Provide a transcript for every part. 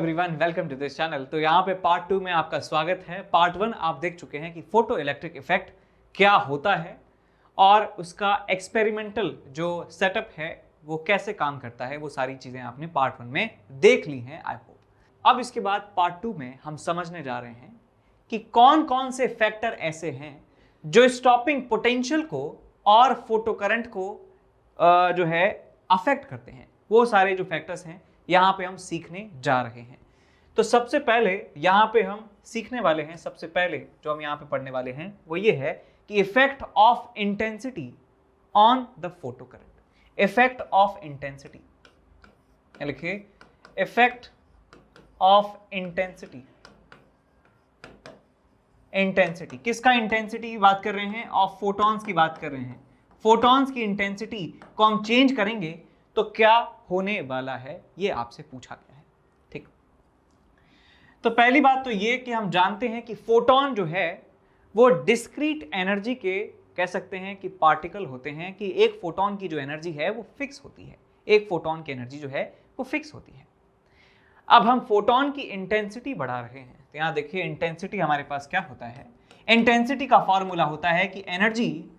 Everyone, welcome to this channel. तो यहाँ पे पार्ट 2 में आपका स्वागत है। पार्ट 1 आप देख चुके हैं कि फोटो इलेक्ट्रिक इफेक्ट क्या होता है और उसका एक्सपेरिमेंटल जो सेटअप है वो कैसे काम करता है, वो सारी चीज़ें आपने पार्ट 1 में देख ली हैं आई होप। अब इसके बाद पार्ट 2 में हम समझने जा रहे हैं कि कौन कौन से फैक्टर ऐसे हैं जो स्टॉपिंग पोटेंशियल को और फोटो करंट को जो है अफेक्ट करते हैं। वो सारे जो फैक्टर्स हैं यहाँ पे हम सीखने जा रहे हैं। तो सबसे पहले यहाँ पे हम सीखने वाले हैं, सबसे पहले जो हम यहाँ पे पढ़ने वाले हैं वो ये है कि effect of intensity on the photo current. Effect of intensity लिखिए, इफेक्ट ऑफ इंटेंसिटी। इंटेंसिटी किसका इंटेंसिटी की बात कर रहे हैं? ऑफ फोटॉन्स की बात कर रहे हैं। फोटॉन्स की इंटेंसिटी को हम चेंज करेंगे तो क्या होने वाला है, ये आपसे पूछा गया है। ठीक, तो पहली बात तो ये कि हम जानते हैं कि फोटॉन जो है वो डिस्क्रीट एनर्जी के कह सकते हैं कि पार्टिकल होते हैं, कि एक फोटॉन की जो एनर्जी है वो फिक्स होती है। एक फोटॉन की एनर्जी जो है वो फिक्स होती है। अब हम फोटॉन की इंटेंसिटी बढ़ा रहे हैं, तो यहां देखिए इंटेंसिटी हमारे पास क्या होता है। इंटेंसिटी का फॉर्मूला होता है कि energy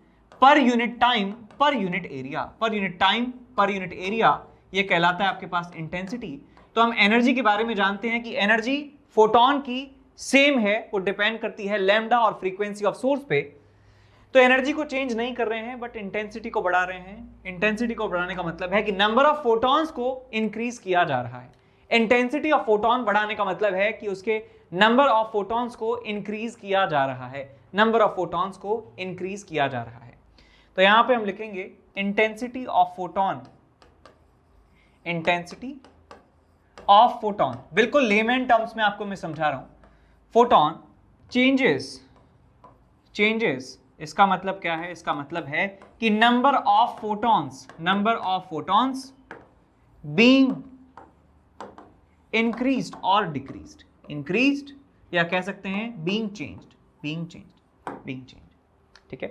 per unit time per unit area. Per unit time per unit area ये कहलाता है आपके पास इंटेंसिटी। तो हम एनर्जी के बारे में जानते हैं कि एनर्जी फोटॉन की सेम है, वो डिपेंड करती है लैम्डा और फ्रीक्वेंसी ऑफ सोर्स पे। तो एनर्जी को चेंज नहीं कर रहे हैं बट इंटेंसिटी को बढ़ा रहे हैं। इंटेंसिटी को बढ़ाने का मतलब है कि नंबर ऑफ फोटॉन्स को इंक्रीज किया जा रहा है। इंटेंसिटी ऑफ फोटॉन बढ़ाने का मतलब है कि उसके नंबर ऑफ फोटॉन्स को इंक्रीज किया जा रहा है। नंबर ऑफ फोटॉन्स को इंक्रीज किया जा रहा है। तो यहां पे हम लिखेंगे intensity of photon. Intensity of photon, बिल्कुल लेमन टर्म्स में आपको मैं समझा रहा हूं। फोटॉन चेंजेस इसका मतलब क्या है? इसका मतलब है कि number of photons being increased और डिक्रीज्ड। इंक्रीज्ड या कह सकते हैं बीइंग चेंज्ड। ठीक है,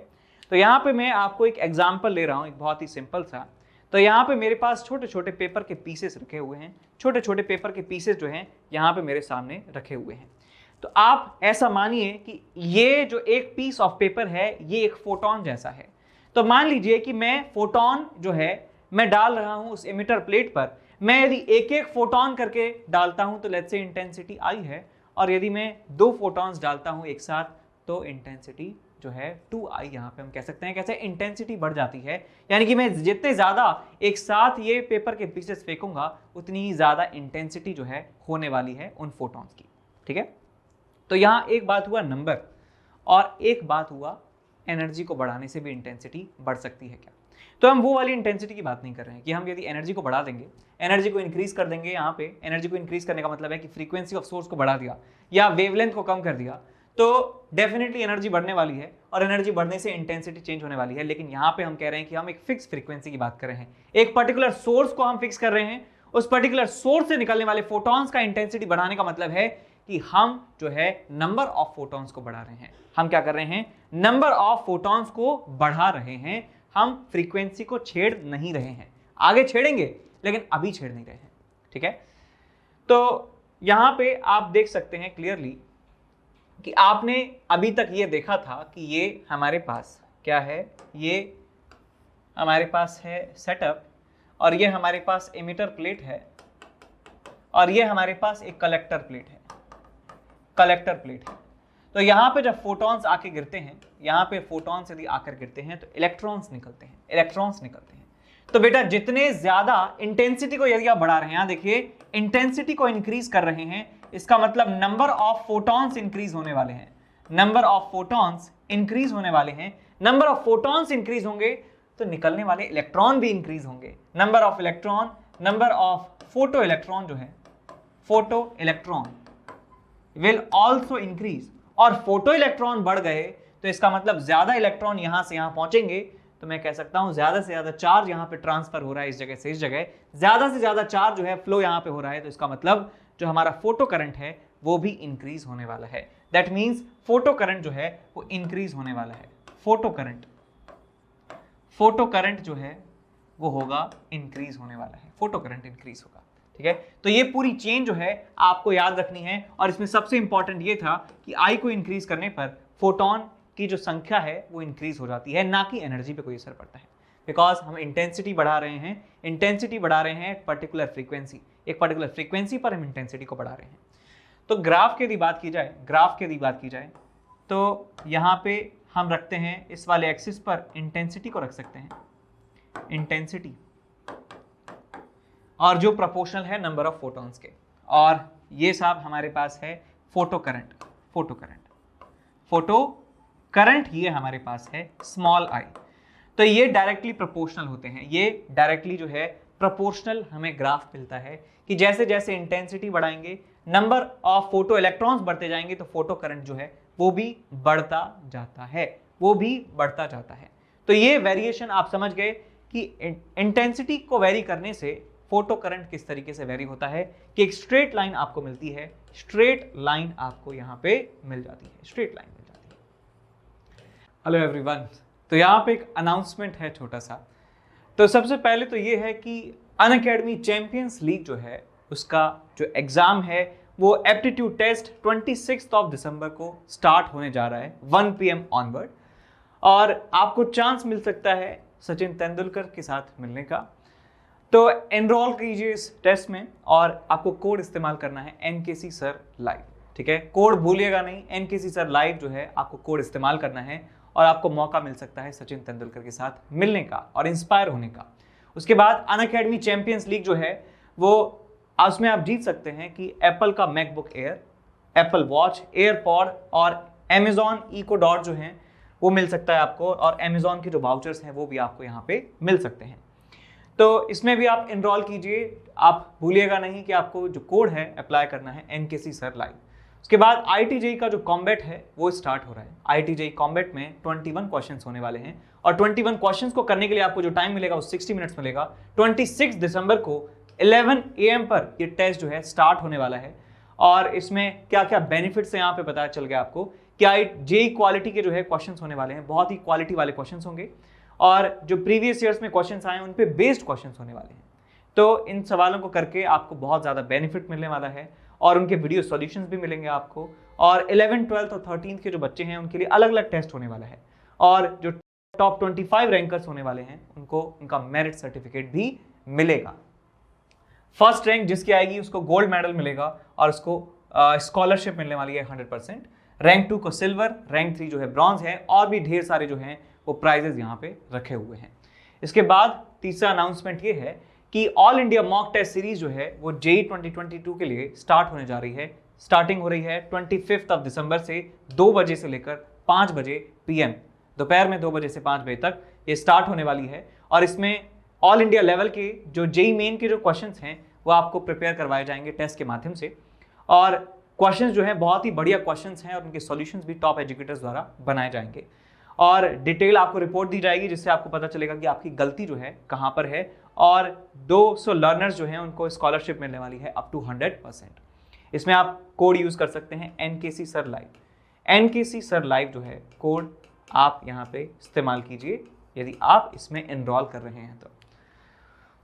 तो यहां पे मैं आपको एक एग्जांपल ले रहा हूं, एक बहुत ही सिंपल सा। तो यहां पे मेरे पास छोटे छोटे पेपर के पीसेस रखे हुए हैं। छोटे छोटे पेपर के पीसेस जो हैं यहां पे मेरे सामने रखे हुए हैं। तो आप ऐसा मानिए कि ये जो एक पीस ऑफ पेपर है ये एक फोटॉन जैसा है। तो मान लीजिए कि मैं फोटॉन जो है मैं डाल रहा हूं उस इमिटर प्लेट पर। मैं यदि एक एक फोटॉन करके डालता हूं तो लेट्स से इंटेंसिटी आई है, और यदि मैं 2 फोटॉन्स डालता हूं एक साथ तो इंटेंसिटी जो है 2i। यहां पे हम कह सकते हैं कैसे इंटेंसिटी बढ़ जाती है, यानी कि मैं जितने ज्यादा एक साथ ये पेपर के पीसेस फेंकूंगा उतनी ही ज्यादा इंटेंसिटी जो है होने वाली है उन फोटॉन्स की। ठीक है, तो यहां एक बात हुआ नंबर, और एक बात हुआ एनर्जी को बढ़ाने से भी इंटेंसिटी बढ़ सकती है क्या। तो हम वो वाली इंटेंसिटी की बात नहीं कर रहे हैं कि हम यदि एनर्जी को बढ़ा देंगे, एनर्जी को इंक्रीज कर देंगे। यहाँ पे एनर्जी को इंक्रीज करने का मतलब है कि फ्रीक्वेंसी ऑफ सोर्स को बढ़ा दिया या वेवलेंथ को कम कर दिया, तो डेफिनेटली एनर्जी बढ़ने वाली है और एनर्जी बढ़ने से इंटेंसिटी चेंज होने वाली है। लेकिन यहाँ पे हम कह रहे हैं कि हम एक फिक्स फ्रीक्वेंसी की बात कर रहे हैं, एक पर्टिकुलर सोर्स को हम फिक्स कर रहे हैं। उस पर्टिकुलर सोर्स से निकलने वाले फोटॉन्स का इंटेंसिटी बढ़ाने का मतलब है कि हम जो है नंबर ऑफ फोटॉन्स को बढ़ा रहे हैं। हम क्या कर रहे हैं? नंबर ऑफ फोटॉन्स को बढ़ा रहे हैं। हम फ्रीक्वेंसी को छेड़ नहीं रहे हैं, आगे छेड़ेंगे लेकिन अभी छेड़ नहीं रहे हैं। ठीक है, तो यहां पे आप देख सकते हैं क्लियरली कि आपने अभी तक ये देखा था कि ये हमारे पास क्या है, ये हमारे पास है सेटअप, और ये हमारे पास एमिटर प्लेट है, और ये हमारे पास एक कलेक्टर प्लेट है। तो यहां पे जब फोटॉन्स आके गिरते हैं, यहां पे फोटॉन्स यदि आकर गिरते हैं तो इलेक्ट्रॉन्स निकलते हैं। तो बेटा जितने ज्यादा इंटेंसिटी को यदि आप बढ़ा रहे हैं, यहां देखिए इंटेंसिटी को इंक्रीज कर रहे हैं, इसका मतलब नंबर ऑफ फोटॉन्स इंक्रीज होने वाले हैं। नंबर ऑफ फोटॉन्स इंक्रीज होने वाले हैं। नंबर ऑफ फोटॉन्स इंक्रीज होंगे तो निकलने वाले इलेक्ट्रॉन भी इंक्रीज होंगे। नंबर ऑफ फोटो इलेक्ट्रॉन जो है, photo electron will also increase. और फोटो इलेक्ट्रॉन बढ़ गए तो इसका मतलब ज्यादा इलेक्ट्रॉन यहां से यहां पहुंचेंगे, तो मैं कह सकता हूं ज्यादा से ज्यादा चार्ज यहां पे ट्रांसफर हो रहा है, इस जगह से इस जगह ज्यादा से ज्यादा चार्ज जो है फ्लो यहां पे हो रहा है। तो इसका मतलब जो हमारा फोटो करंट है वो भी इंक्रीज होने वाला है। दैट मीन्स फोटो करंट जो है वो इंक्रीज होने वाला है। फोटो करंट जो है वो होगा इंक्रीज होने वाला है। फोटो करंट इंक्रीज होगा। ठीक है। तो ये पूरी चेन जो है आपको याद रखनी है, और इसमें सबसे इंपॉर्टेंट ये था कि आई को इंक्रीज करने पर फोटोन की जो संख्या है वो इंक्रीज हो जाती है, ना कि एनर्जी पे कोई असर पड़ता है। बिकॉज हम इंटेंसिटी बढ़ा रहे हैं एक पर्टिकुलर फ्रीक्वेंसी पर हम इंटेंसिटी को बढ़ा रहे हैं। तो ग्राफ की यदि बात की जाए तो यहाँ पे हम रखते हैं इस वाले एक्सिस पर इंटेंसिटी को रख सकते हैं, इंटेंसिटी, और जो प्रोपोर्शनल है नंबर ऑफ फोटॉन्स के, और ये साहब हमारे पास है फोटो करंट ये हमारे पास है स्मॉल आई। तो ये डायरेक्टली प्रोपोर्शनल होते हैं, ये डायरेक्टली जो है प्रोपोर्शनल हमें ग्राफ मिलता है कि जैसे जैसे इंटेंसिटी बढ़ाएंगे, नंबर ऑफ फोटो इलेक्ट्रॉन्स बढ़ते जाएंगे, तो फोटो करंट जो है वो भी बढ़ता जाता है। तो ये वेरिएशन आप समझ गए कि इंटेंसिटी को वेरी करने से फोटो करंट किस तरीके से वेरी होता है, कि एक स्ट्रेट लाइन आपको मिलती है, स्ट्रेट लाइन आपको यहाँ पे मिल जाती है। हेलो एवरीवन, तो यहाँ पे एक अनाउंसमेंट है छोटा सा। तो सबसे पहले तो ये है कि अनअकैडमी चैंपियंस लीग जो है उसका जो एग्जाम है वो एप्टीट्यूड टेस्ट 26 दिसंबर को स्टार्ट होने जा रहा है 1 PM ऑनवर्ड, और आपको चांस मिल सकता है सचिन तेंदुलकर के साथ मिलने का। तो एनरोल कीजिए इस टेस्ट में, और आपको कोड इस्तेमाल करना है NKC सर लाइव, ठीक है। कोड भूलिएगा नहीं, NKC सर लाइव जो है आपको कोड इस्तेमाल करना है, और आपको मौका मिल सकता है सचिन तेंदुलकर के साथ मिलने का और इंस्पायर होने का। उसके बाद अनअकैडमी चैंपियंस लीग जो है वो उसमें आप जीत सकते हैं कि एप्पल का MacBook air, Apple watch, AirPod और Amazon Echo Dot जो हैं वो मिल सकता है आपको, और Amazon के जो वाउचर्स हैं वो भी आपको यहाँ पे मिल सकते हैं। तो इसमें भी आप इनरोल कीजिए। आप भूलिएगा नहीं कि आपको जो कोड है अप्लाई करना है NKC सर लाइव। उसके बाद IIT-JEE का जो कॉम्बैट है वो स्टार्ट हो रहा है। IIT-JEE कॉम्बैट में 21 क्वेश्चंस होने वाले हैं, और 21 क्वेश्चंस को करने के लिए आपको जो टाइम मिलेगा वो 60 मिनट्स मिलेगा। 26 दिसंबर को 11 AM पर ये टेस्ट जो है स्टार्ट होने वाला है, और इसमें क्या क्या बेनिफिट्स है यहाँ पे पता चल गया आपको। क्या JEE क्वालिटी के जो है क्वेश्चंस होने वाले हैं, बहुत ही क्वालिटी वाले क्वेश्चंस होंगे, और जो प्रीवियस ईयर्स में क्वेश्चंस आए हैं उन पे बेस्ड क्वेश्चंस होने वाले हैं। तो इन सवालों को करके आपको बहुत ज़्यादा बेनिफिट मिलने वाला है, और उनके वीडियो सॉल्यूशंस भी मिलेंगे आपको। और 11th, 12th और 13th के जो बच्चे हैं उनके लिए अलग अलग टेस्ट होने वाला है, और जो टॉप 25 रैंकर्स होने वाले हैं उनको उनका मेरिट सर्टिफिकेट भी मिलेगा। फर्स्ट रैंक जिसकी आएगी उसको गोल्ड मेडल मिलेगा, और उसको स्कॉलरशिप मिलने वाली है 100%। रैंक 2 को सिल्वर, रैंक 3 जो है ब्रॉन्ज है, और भी ढेर सारे जो हैं वो प्राइजेस यहाँ पे रखे हुए हैं। इसके बाद तीसरा अनाउंसमेंट ये है कि all India mock test series जो है वो JEE 2022 के लिए स्टार्ट होने जा रही है। स्टार्टिंग हो रही है 25 दिसंबर से 2 बजे से लेकर 5 बजे PM, दोपहर में 2 बजे से 5 बजे तक ये स्टार्ट होने वाली है। और इसमें ऑल इंडिया लेवल के जो JEE मेन के जो क्वेश्चंस हैं वो आपको प्रिपेयर करवाए जाएंगे टेस्ट के माध्यम से, और क्वेश्चंस जो हैं बहुत ही बढ़िया क्वेश्चंस हैं, और उनके सॉल्यूशंस भी टॉप एजुकेटर्स द्वारा बनाए जाएंगे, और डिटेल आपको रिपोर्ट दी जाएगी जिससे आपको पता चलेगा कि आपकी गलती जो है कहाँ पर है। और 200 लर्नर्स जो हैं उनको स्कॉलरशिप मिलने वाली है अप टू 100%। इसमें आप कोड यूज़ कर सकते हैं NKC sir live. NKC sir live जो है कोड आप यहाँ पे इस्तेमाल कीजिए यदि आप इसमें एनरोल कर रहे हैं तो।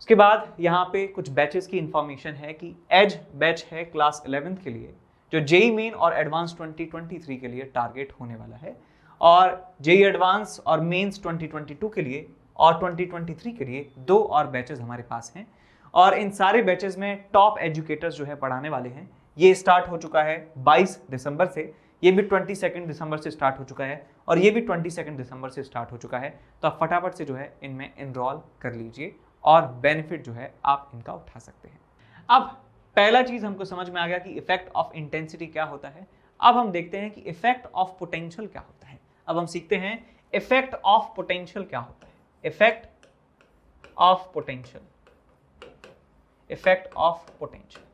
उसके बाद यहाँ पे कुछ बैचेस की इंफॉर्मेशन है कि एज बैच है क्लास 11th के लिए, जो JEE मेन और एडवांस 2023 के लिए टारगेट होने वाला है, और JEE एडवांस और मेंस 2022 के लिए और 2023 के लिए 2 और बैचेस हमारे पास हैं, और इन सारे बैचेस में टॉप एजुकेटर्स जो है पढ़ाने वाले हैं। ये स्टार्ट हो चुका है 22 दिसंबर से, ये भी 22 दिसंबर से स्टार्ट हो चुका है, और ये भी 22 दिसंबर से स्टार्ट हो चुका है। तो आप फटाफट से जो है इनमें एनरोल कर लीजिए, और बेनिफिट जो है आप इनका उठा सकते हैं। अब पहला चीज हमको समझ में आ गया कि इफेक्ट ऑफ इंटेंसिटी क्या होता है। अब हम देखते हैं कि इफेक्ट ऑफ पोटेंशियल क्या होता है। अब हम सीखते हैं इफेक्ट ऑफ पोटेंशियल क्या होता है। Effect of potential, effect of potential.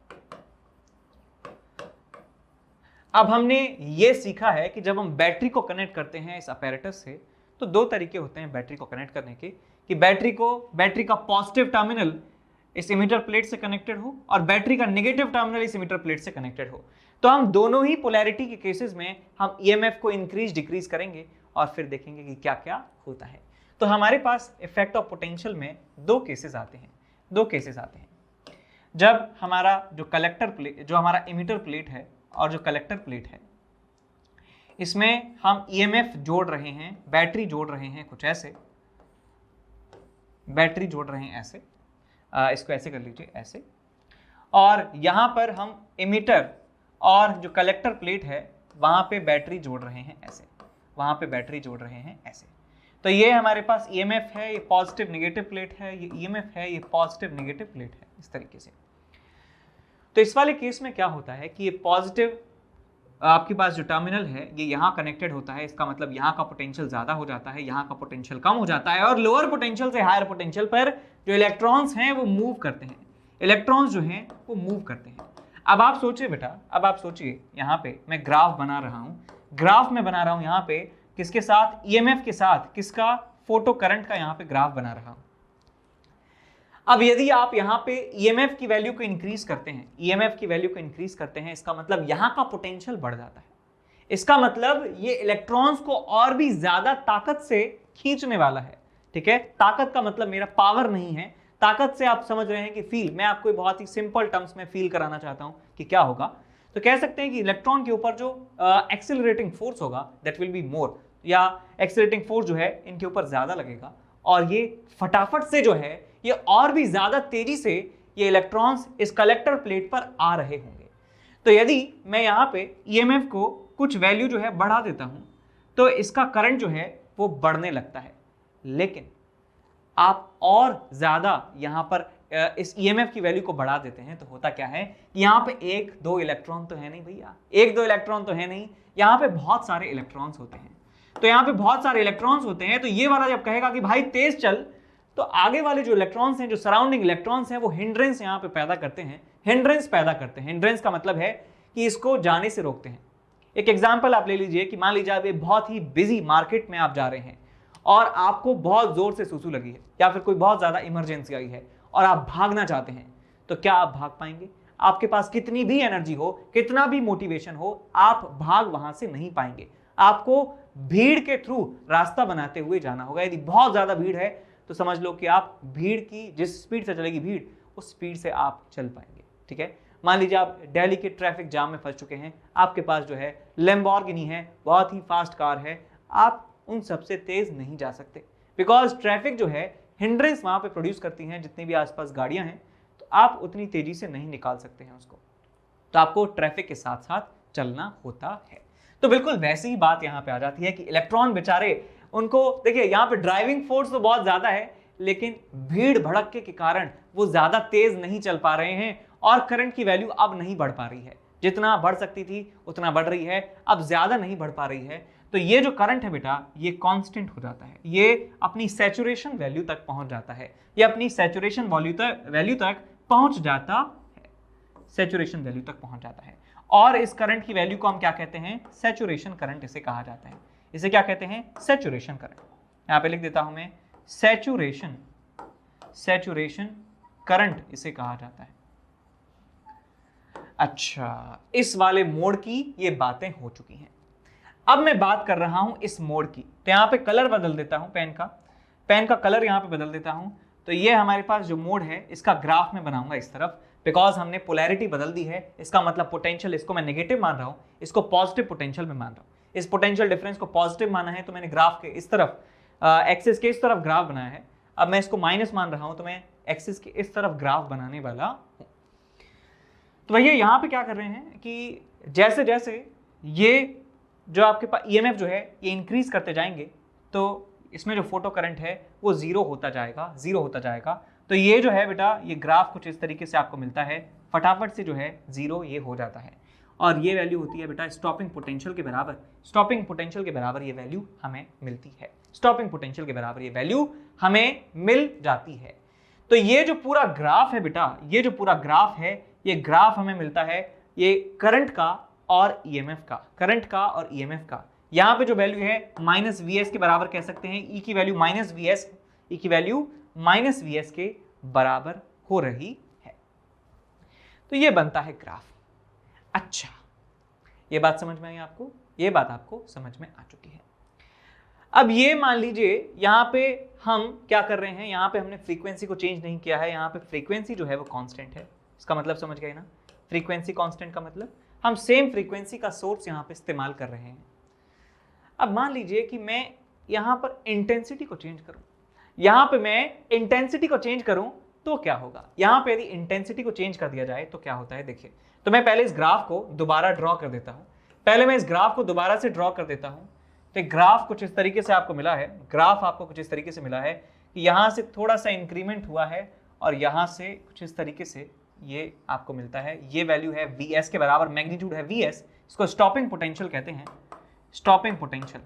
अब हमने ये सीखा है कि जब हम बैटरी को कनेक्ट करते हैं इस अपैरेटस से, तो 2 तरीके होते हैं बैटरी को कनेक्ट करने के, कि बैटरी का पॉजिटिव टर्मिनल इस इमिटर प्लेट से कनेक्टेड हो, और बैटरी का नेगेटिव टर्मिनल इस इमिटर प्लेट से कनेक्टेड हो। तो हम दोनों ही पोलैरिटी के केसेस में हम EMF को इंक्रीज डिक्रीज करेंगे, और फिर देखेंगे कि क्या क्या होता है। तो हमारे पास इफेक्ट ऑफ पोटेंशियल में 2 केसेस आते हैं। जब हमारा जो कलेक्टर प्लेट, जो हमारा इमिटर प्लेट है और जो कलेक्टर प्लेट है, इसमें हम ईएमएफ जोड़ रहे हैं, बैटरी जोड़ रहे हैं, कुछ ऐसे बैटरी जोड़ रहे हैं ऐसे, इसको ऐसे कर लीजिए ऐसे, और यहां पर हम इमिटर और जो कलेक्टर प्लेट है वहां पे बैटरी जोड़ रहे हैं ऐसे, वहां पे बैटरी जोड़ रहे हैं ऐसे। तो ये हमारे पास ईएमएफ है, ये पॉजिटिव नेगेटिव प्लेट है, ये ईएमएफ है, ये पॉजिटिव नेगेटिव प्लेट है, इस तरीके से। तो इस वाले केस में क्या होता है कि ये पॉजिटिव आपके पास जो टर्मिनल है ये यहाँ कनेक्टेड होता है, इसका मतलब यहाँ का पोटेंशियल ज्यादा हो जाता है, यहाँ का पोटेंशियल कम हो जाता है, और लोअर पोटेंशियल से हायर पोटेंशियल पर जो इलेक्ट्रॉन्स हैं वो मूव करते हैं, इलेक्ट्रॉन्स जो हैं वो मूव करते हैं। अब आप सोचिए बेटा, अब आप सोचिए, यहाँ पे मैं ग्राफ बना रहा हूँ, ग्राफ में बना रहा हूँ यहाँ पे किसके साथ, ईएमएफ के साथ, किसका, फोटो करंट का यहाँ पे ग्राफ बना रहा हूँ। अब यदि आप यहाँ पे ईएमएफ की वैल्यू को इंक्रीज करते हैं, ईएमएफ की वैल्यू को इंक्रीज करते हैं, इसका मतलब यहाँ का पोटेंशियल बढ़ जाता है, इसका मतलब ये इलेक्ट्रॉन्स को और भी ज्यादा ताकत से खींचने वाला है, ठीक है। ताकत का मतलब मेरा पावर नहीं है, ताकत से आप समझ रहे हैं कि फील, मैं आपको बहुत ही सिंपल टर्म्स में फील कराना चाहता हूं कि क्या होगा। तो कह सकते हैं कि इलेक्ट्रॉन के ऊपर जो एक्सेलरेटिंग फोर्स होगा दैट विल बी मोर, या एक्सेलरेटिंग फोर्स जो है इनके ऊपर ज्यादा लगेगा, और ये फटाफट से जो है ये और भी ज्यादा तेजी से ये इलेक्ट्रॉन्स इस कलेक्टर प्लेट पर आ रहे होंगे। तो यदि मैं यहाँ पे ईएमएफ को कुछ वैल्यू जो है बढ़ा देता हूं तो इसका करंट जो है वो बढ़ने लगता है, लेकिन आप और ज्यादा यहां पर इस ईएमएफ की वैल्यू को बढ़ा देते हैं तो होता क्या है कि यहां पे एक दो इलेक्ट्रॉन तो है नहीं भैया, एक दो इलेक्ट्रॉन तो है नहीं, यहां पे बहुत सारे इलेक्ट्रॉन्स होते हैं। तो यहां पे बहुत सारे इलेक्ट्रॉन्स होते हैं, तो ये वाला जब कहेगा कि भाई तेज चल, तो आगे वाले जो इलेक्ट्रॉन्स हैं, जो सराउंडिंग इलेक्ट्रॉन्स हैं, वो हिंड्रेंस यहां पे पैदा करते हैं, हिंड्रेंस पैदा करते हैं। हिंड्रेंस का मतलब है कि इसको जाने से रोकते हैं। एक एग्जाम्पल आप ले लीजिए कि मान लीजिए आप एक बहुत ही बिजी मार्केट में आप जा रहे हैं और आपको बहुत जोर से सुसु लगी है, या फिर कोई बहुत ज्यादा इमरजेंसी आई है और आप भागना चाहते हैं, तो क्या आप भाग पाएंगे? आपके पास कितनी भी एनर्जी हो, कितना भी मोटिवेशन हो, आप भाग वहां से नहीं पाएंगे। आपको भीड़ के थ्रू रास्ता बनाते हुए जाना होगा। यदि बहुत ज्यादा भीड़ है तो समझ लो कि आप भीड़ की, जिस स्पीड से चलेगी भीड़, उस स्पीड से आप चल पाएंगे, ठीक है। मान लीजिए आप दिल्ली के ट्रैफिक जाम में फंस चुके हैं, आपके पास जो है लैम्बोर्गिनी है, बहुत ही फास्ट कार है, आप उन सबसे तेज नहीं जा सकते, बिकॉज ट्रैफिक जो है हिंड्रेंस वहां पे प्रोड्यूस करती हैं, जितनी भी आसपास गाड़ियां हैं, तो आप उतनी तेजी से नहीं निकाल सकते हैं उसको, तो आपको ट्रैफिक के साथ साथ चलना होता है। तो बिल्कुल वैसी ही बात यहाँ पे आ जाती है कि इलेक्ट्रॉन बेचारे, उनको देखिए यहाँ पे ड्राइविंग फोर्स तो बहुत ज्यादा है, लेकिन भीड़ भड़के के कारण वो ज्यादा तेज नहीं चल पा रहे हैं, और करंट की वैल्यू अब नहीं बढ़ पा रही है, जितना बढ़ सकती थी उतना बढ़ रही है, अब ज्यादा नहीं बढ़ पा रही है। तो ये जो करंट है बेटा, ये कांस्टेंट हो जाता है, ये अपनी सैचुरेशन वैल्यू तक पहुंच जाता है, ये अपनी सैचुरेशन वैल्यू तक पहुंच जाता है, सैचुरेशन वैल्यू तक पहुंच जाता है। और इस करंट की वैल्यू को हम क्या कहते हैं? सैचुरेशन करंट इसे कहा जाता है। इसे क्या कहते हैं? Saturation current. यहां पे लिख देता हूं मैं, सैचुरेशन करंट इसे कहा जाता है। अच्छा, इस वाले मोड की ये बातें हो चुकी हैं। अब मैं बात कर रहा हूं इस मोड की, तो यहां पे कलर बदल देता हूं, पेन का कलर यहां पे बदल देता हूं। तो ये हमारे पास जो मोड है, इसका ग्राफ में बनाऊंगा इस तरफ, बिकॉज हमने पोलैरिटी बदल दी है। इसका मतलब पोटेंशियल, इसको मैं नेगेटिव मान रहा हूं, इसको पॉजिटिव पोटेंशियल में मान रहा हूं। इस पोटेंशियल डिफरेंस को पॉजिटिव माना है, तो मैंने ग्राफ के इस तरफ, एक्सिस के इस तरफ ग्राफ बनाया है। अब मैं इसको माइनस मान रहा हूं, तो मैं एक्सिस के इस तरफ ग्राफ बनाने वाला हूं। तो भैया यहाँ पे क्या कर रहे हैं कि जैसे जैसे ये जो आपके पास ईएमएफ जो है ये इंक्रीज करते जाएंगे, तो इसमें जो फोटो करंट है वो जीरो होता जाएगा। तो ये जो है बेटा, ये ग्राफ कुछ इस तरीके से आपको मिलता है, फटाफट से जो है जीरो ये हो जाता है, और ये वैल्यू होती है बेटा स्टॉपिंग पोटेंशियल के बराबर। स्टॉपिंग पोटेंशियल के बराबर ये वैल्यू हमें मिलती है, स्टॉपिंग पोटेंशियल के बराबर ये वैल्यू हमें मिल जाती है। तो ये जो पूरा ग्राफ है बेटा, ये जो पूरा ग्राफ है, ये ग्राफ हमें मिलता है ये करंट का और ईएमएफ का, करंट का और ईएमएफ का। यहां पे जो वैल्यू है माइनस वीएस के बराबर कह सकते हैं, ई की वैल्यू माइनस वीएस, ई की वैल्यू माइनस वीएस के बराबर हो रही है। तो ये बनता है ग्राफ। अच्छा, ये बात समझ में आई आपको? ये बात आपको समझ में आ चुकी है। अब ये मान लीजिए यहां पे हम क्या कर रहे हैं, यहां पे हमने फ्रीक्वेंसी को चेंज नहीं किया है, यहां पे फ्रीक्वेंसी जो है वो कांस्टेंट है, इसका मतलब समझ गए ना, फ्रीक्वेंसी कांस्टेंट का मतलब हम सेम फ्रीक्वेंसी का सोर्स यहाँ पे इस्तेमाल कर रहे हैं। अब मान लीजिए कि मैं यहाँ पर इंटेंसिटी को चेंज करूँ, यहाँ पे मैं इंटेंसिटी को चेंज करूँ तो क्या होगा, यहाँ पे यदि इंटेंसिटी को चेंज कर दिया जाए तो क्या होता है, देखिए। तो मैं पहले इस ग्राफ को दोबारा ड्रॉ कर देता हूँ, पहले मैं इस ग्राफ को दोबारा से ड्रॉ कर देता हूँ। तो ग्राफ कुछ इस तरीके से आपको मिला है, ग्राफ आपको कुछ इस तरीके से मिला है कि यहाँ से थोड़ा सा इंक्रीमेंट हुआ है और यहाँ से कुछ इस तरीके से ये आपको मिलता है। ये वैल्यू है Vs के बराबर, मैग्नीट्यूड है Vs, इसको स्टॉपिंग पोटेंशियल कहते हैं, स्टॉपिंग पोटेंशियल,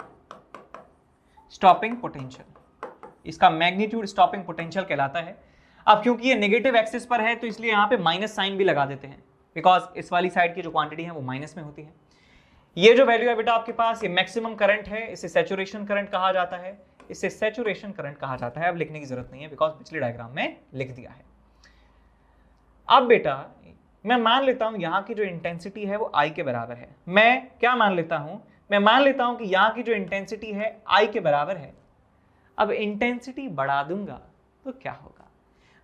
स्टॉपिंग पोटेंशियल, इसका मैग्नीट्यूड स्टॉपिंग पोटेंशियल कहलाता है। अब क्योंकि ये नेगेटिव एक्सिस पर है तो इसलिए यहाँ पे माइनस साइन भी लगा देते हैं, बिकॉज इस वाली साइड की जो क्वांटिटी है वो माइनस में होती है। ये जो वैल्यू है बेटा आपके पास, ये मैक्सिमम करंट है, इसे सैचुरेशन करंट कहा जाता है, इसे सैचुरेशन करंट कहा जाता है। अब लिखने की जरूरत नहीं है बिकॉज पिछले डायग्राम में लिख दिया है। अब बेटा मैं मान लेता हूं यहाँ की जो इंटेंसिटी है वो I के बराबर है। मैं क्या मान लेता हूं, मैं मान लेता हूं कि यहाँ की जो इंटेंसिटी है I के बराबर है। अब इंटेंसिटी बढ़ा दूंगा तो क्या होगा,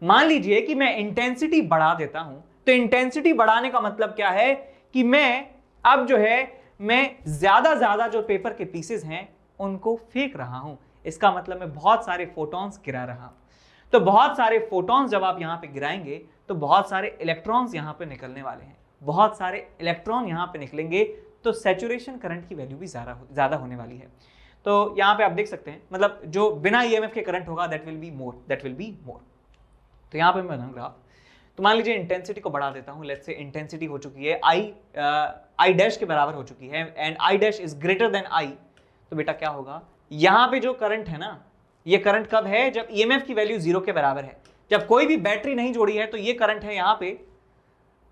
मान लीजिए कि मैं इंटेंसिटी बढ़ा देता हूं, तो इंटेंसिटी बढ़ाने का मतलब क्या है कि मैं अब जो है मैं ज्यादा जो पेपर के पीसेस हैं उनको फेंक रहा हूं। इसका मतलब मैं बहुत सारे फोटॉन्स गिरा रहा हूं। तो बहुत सारे फोटॉन्स जब आप यहां पे गिराएंगे तो बहुत सारे इलेक्ट्रॉन्स यहां पे निकलने वाले हैं, बहुत सारे इलेक्ट्रॉन यहां पे निकलेंगे, तो सैचुरेशन करंट की वैल्यू भी ज्यादा होने वाली है। तो यहां पे आप देख सकते हैं, मतलब जो बिना ईएमएफ के करंट होगा दैट विल बी मोर। तो यहां पे मैं बनाऊं ग्राफ, तो मान लीजिए इंटेंसिटी को बढ़ा देता हूं, लेट्स से इंटेंसिटी हो चुकी है आई डैश के बराबर हो चुकी है and I dash is greater than I. तो बेटा क्या होगा, यहां पे जो करंट है ना, ये करंट कब है, जब ईएमएफ की वैल्यू 0 के बराबर है, जब कोई भी बैटरी नहीं जोड़ी है तो ये करंट है यहां पे।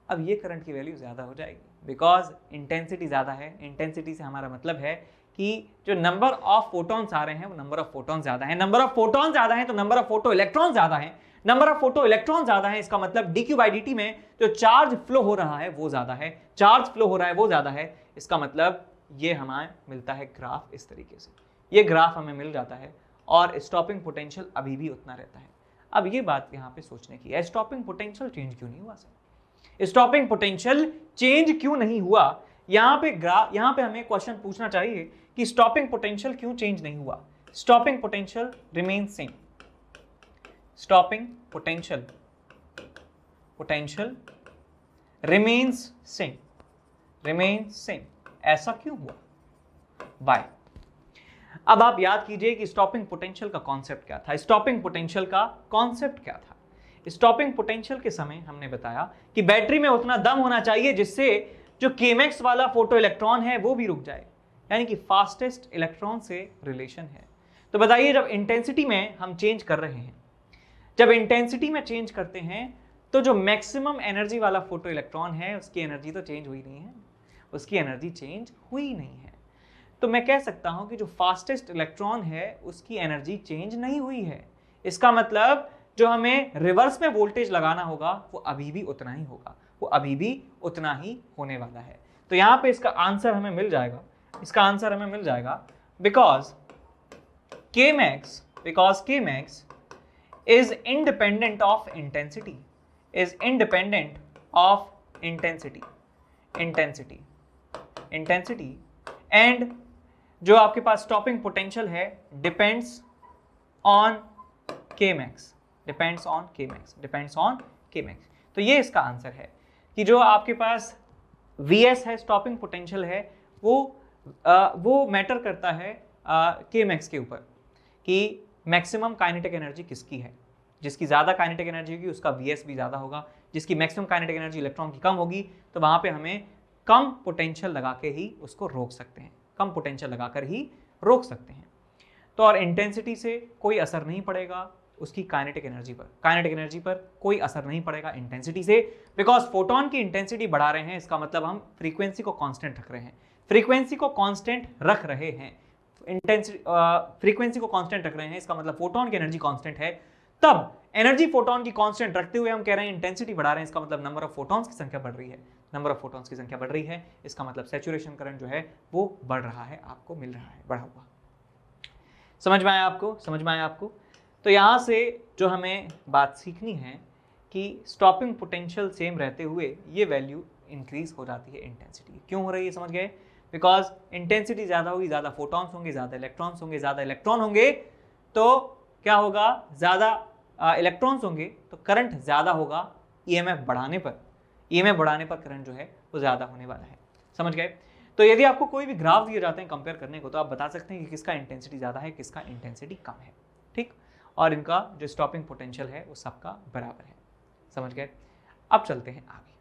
अब ये करंट की वैल्यू ज्यादा हो जाएगी बिकॉज इंटेंसिटी ज्यादा है। इंटेंसिटी से हमारा मतलब है कि जो नंबर ऑफ फोटॉन्स आ रहे हैं वो नंबर ऑफ फोटॉन ज्यादा है, नंबर ऑफ फोटॉन ज्यादा है तो नंबर ऑफ फोटो इलेक्ट्रॉन ज्यादा है, नंबर ऑफ फोटो इलेक्ट्रॉन ज्यादा है, इसका मतलब dq/dt में जो चार्ज फ्लो हो रहा है वो ज्यादा है, चार्ज फ्लो हो रहा है वो ज्यादा है। इसका मतलब ये हमें मिलता है ग्राफ इस तरीके से, ये ग्राफ हमें मिल जाता है और स्टॉपिंग पोटेंशियल अभी भी उतना रहता है। अब ये बात यहाँ पे सोचने की है, स्टॉपिंग पोटेंशियल चेंज क्यों नहीं हुआ सर, स्टॉपिंग पोटेंशियल चेंज क्यों नहीं हुआ, यहाँ पे हमें क्वेश्चन पूछना चाहिए कि स्टॉपिंग पोटेंशियल क्यों चेंज नहीं हुआ। Stopping potential remain same, stopping potential remains same, ऐसा क्यों हुआ, बाय। अब आप याद कीजिए कि स्टॉपिंग पोटेंशियल का कॉन्सेप्ट क्या था, स्टॉपिंग पोटेंशियल का कॉन्सेप्ट क्या था। स्टॉपिंग पोटेंशियल के समय हमने बताया कि बैटरी में उतना दम होना चाहिए जिससे जो केमेक्स वाला फोटो इलेक्ट्रॉन है वो भी रुक जाए, यानी कि फास्टेस्ट इलेक्ट्रॉन से रिलेशन है। तो बताइए जब इंटेंसिटी में हम चेंज कर रहे हैं, जब इंटेंसिटी में चेंज करते हैं तो जो मैक्सिमम एनर्जी वाला फोटो इलेक्ट्रॉन है उसकी एनर्जी तो चेंज हुई नहीं है, उसकी एनर्जी चेंज हुई नहीं है। तो मैं कह सकता हूं कि जो फास्टेस्ट इलेक्ट्रॉन है उसकी एनर्जी चेंज नहीं हुई है। इसका मतलब जो हमें रिवर्स में वोल्टेज लगाना होगा वो अभी भी उतना ही होगा, वो अभी भी उतना ही होने वाला है। तो यहां पे इसका आंसर हमें मिल जाएगा, इसका आंसर हमें मिल जाएगा because Kmax is independent of intensity, and जो आपके पास स्टॉपिंग पोटेंशियल है डिपेंड्स ऑन Kmax। तो ये इसका आंसर है कि जो आपके पास Vs है, स्टॉपिंग पोटेंशियल है, वो मैटर करता है Kmax के ऊपर कि मैक्सिमम काइनेटिक एनर्जी किसकी है। जिसकी ज़्यादा काइनेटिक एनर्जी होगी उसका Vs भी ज़्यादा होगा, जिसकी मैक्सिमम काइनेटिक एनर्जी इलेक्ट्रॉन की कम होगी तो वहाँ पे हमें कम पोटेंशियल लगा के ही उसको रोक सकते हैं, कम पोटेंशियल लगाकर ही रोक सकते हैं। तो और इंटेंसिटी से कोई असर नहीं पड़ेगा उसकी काइनेटिक एनर्जी पर कोई असर नहीं पड़ेगा इंटेंसिटी से, बिकॉज फोटोन की इंटेंसिटी बढ़ा रहे हैं, इसका मतलब हम फ्रीक्वेंसी को कांस्टेंट रख रहे हैं, फ्रीक्वेंसी को कांस्टेंट रख रहे हैं, फ्रीक्वेंसी को कांस्टेंट रख रहे हैं, इसका मतलब फोटोन की एनर्जी कांस्टेंट है। तब एनर्जी फोटोन की कांस्टेंट रखते हुए हम कह रहे हैं इंटेंसिटी बढ़ा रहे हैं, इसका मतलब नंबर ऑफ फोटॉन्स की संख्या बढ़ रही है, नंबर ऑफ फोटॉन्स की संख्या बढ़ रही है, इसका मतलब सैचुरेशन करंट जो है वो बढ़ रहा है, आपको मिल रहा है बढ़ा हुआ। समझ में आया आपको? तो यहाँ से जो हमें बात सीखनी है कि स्टॉपिंग पोटेंशियल सेम रहते हुए ये वैल्यू इंक्रीज हो जाती है इंटेंसिटी। क्यों हो रही है समझ गए? बिकॉज इंटेंसिटी ज़्यादा होगी, ज़्यादा फोटॉन्स होंगे, ज़्यादा इलेक्ट्रॉन्स होंगे, ज़्यादा इलेक्ट्रॉन होंगे तो क्या होगा, ज़्यादा इलेक्ट्रॉन्स होंगे तो करंट ज़्यादा होगा। ईएमएफ बढ़ाने पर करंट जो है वो ज़्यादा होने वाला है। समझ गए? तो यदि आपको कोई भी ग्राफ दिए जाते हैं कंपेयर करने को तो आप बता सकते हैं कि किसका इंटेंसिटी ज़्यादा है, किसका इंटेंसिटी कम है। ठीक, और इनका जो स्टॉपिंग पोटेंशियल है वो सबका बराबर है। समझ गए? अब चलते हैं आगे।